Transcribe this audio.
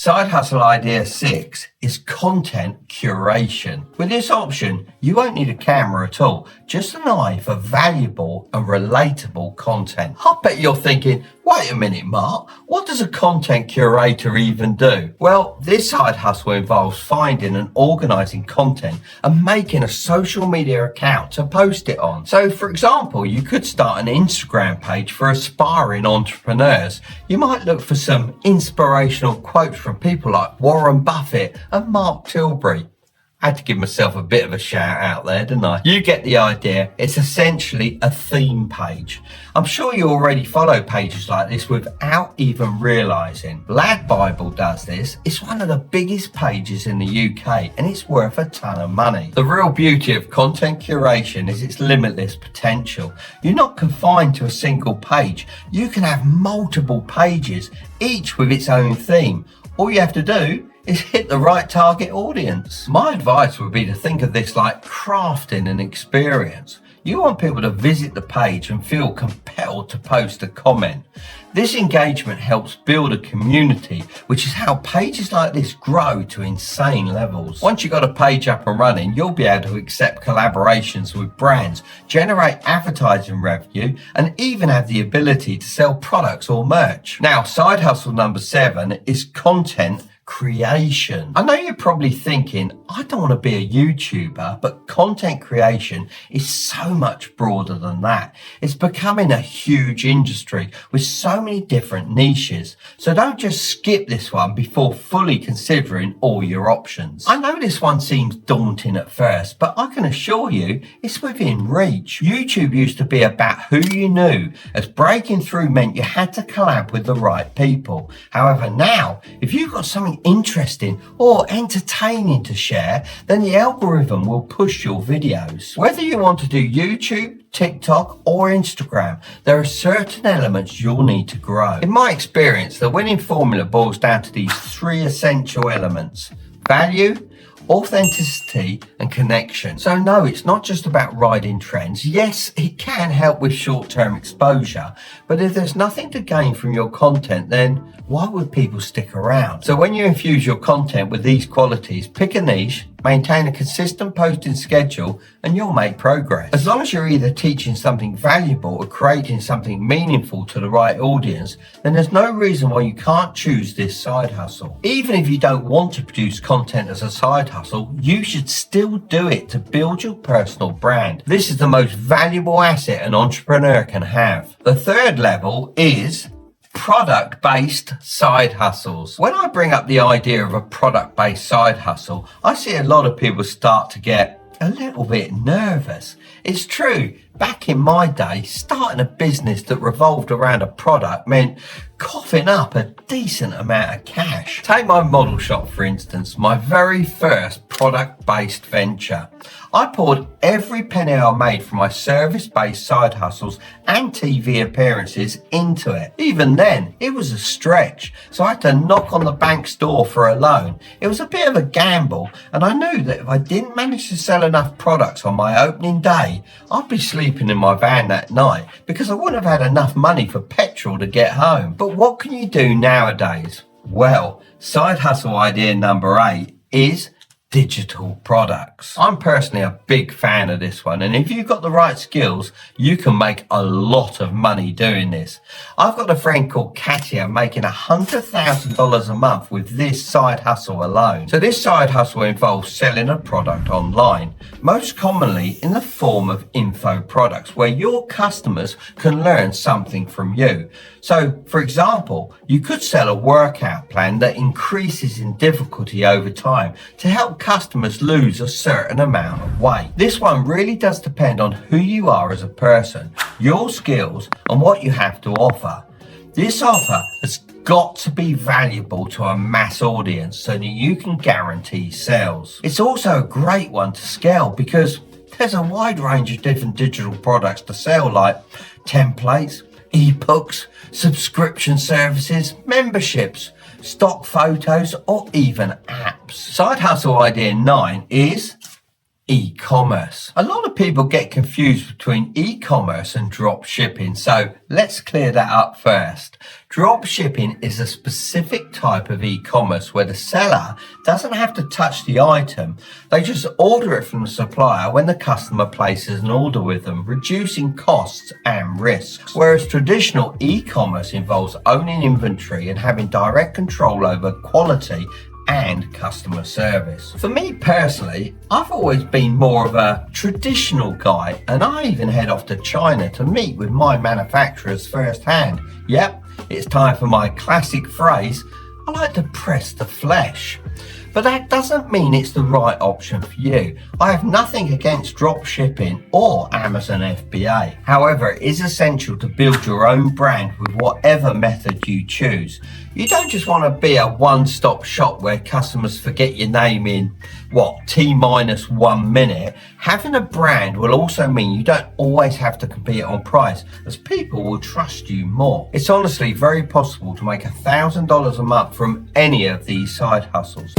Side hustle idea 6 is content curation. With this option, you won't need a camera at all, just an eye for valuable and relatable content. I bet you're thinking, wait a minute, Mark, what does a content curator even do? Well, this side hustle involves finding and organizing content and making a social media account to post it on. So, for example, you could start an Instagram page for aspiring entrepreneurs. You might look for some inspirational quotes from people like Warren Buffett and Mark Tilbury. I had to give myself a bit of a shout out there, didn't I? You get the idea. It's essentially a theme page. I'm sure you already follow pages like this without even realising. Lad Bible does this. It's one of the biggest pages in the UK and it's worth a ton of money. The real beauty of content curation is its limitless potential. You're not confined to a single page. You can have multiple pages, each with its own theme. All you have to do is hit the right target audience. My advice would be to think of this like crafting an experience. You want people to visit the page and feel compelled to post a comment. This engagement helps build a community, which is how pages like this grow to insane levels. Once you've got a page up and running, you'll be able to accept collaborations with brands, generate advertising revenue, and even have the ability to sell products or merch. Now, side hustle number 7 is content creation. I know you're probably thinking, I don't want to be a YouTuber, but content creation is so much broader than that. It's becoming a huge industry with so many different niches. So don't just skip this one before fully considering all your options. I know this one seems daunting at first, but I can assure you it's within reach. YouTube used to be about who you knew, as breaking through meant you had to collab with the right people. However, now, if you've got something interesting or entertaining to share, then the algorithm will push your videos. Whether you want to do YouTube, TikTok or Instagram, there are certain elements you'll need to grow. In my experience, the winning formula boils down to these 3 essential elements: value, authenticity and connection. So no, it's not just about riding trends. Yes, it can help with short-term exposure, but if there's nothing to gain from your content, then why would people stick around? So when you infuse your content with these qualities, pick a niche, maintain a consistent posting schedule, and you'll make progress. As long as you're either teaching something valuable or creating something meaningful to the right audience, then there's no reason why you can't choose this side hustle. Even if you don't want to produce content as a side hustle, you should still do it to build your personal brand. This is the most valuable asset an entrepreneur can have. The third level is product-based side hustles. When I bring up the idea of a product-based side hustle, I see a lot of people start to get a little bit nervous. It's true, back in my day, starting a business that revolved around a product meant coughing up a decent amount of cash. Take my model shop, for instance, my very first product-based venture. I poured every penny I made from my service-based side hustles and TV appearances into it. Even then, it was a stretch, so I had to knock on the bank's door for a loan. It was a bit of a gamble, and I knew that if I didn't manage to sell enough products on my opening day, I'd be sleeping in my van that night because I wouldn't have had enough money for petrol to get home. But what can you do nowadays? Well, side hustle idea number 8 is digital products. I'm personally a big fan of this one, and if you've got the right skills, you can make a lot of money doing this. I've got a friend called Katia making $100,000 a month with this side hustle alone. So this side hustle involves selling a product online, most commonly in the form of info products where your customers can learn something from you. So, for example, you could sell a workout plan that increases in difficulty over time to help customers lose a certain amount of weight. This one really does depend on who you are as a person, your skills, and what you have to offer. This offer has got to be valuable to a mass audience so that you can guarantee sales. It's also a great one to scale because there's a wide range of different digital products to sell, like templates, ebooks, subscription services, memberships, stock photos, or even apps. Side hustle idea 9 is e-commerce. A lot of people get confused between e-commerce and drop shipping, so let's clear that up first. Drop shipping is a specific type of e-commerce where the seller doesn't have to touch the item. They just order it from the supplier when the customer places an order with them, reducing costs and risks. Whereas traditional e-commerce involves owning inventory and having direct control over quality and customer service. For me personally, I've always been more of a traditional guy, and I even head off to China to meet with my manufacturers firsthand. Yep, it's time for my classic phrase, I like to press the flesh. But that doesn't mean it's the right option for you. I have nothing against drop shipping or Amazon FBA. However, it is essential to build your own brand with whatever method you choose. You don't just want to be a one-stop shop where customers forget your name in, T-1 minute. Having a brand will also mean you don't always have to compete on price, as people will trust you more. It's honestly very possible to make $1,000 a month from any of these side hustles.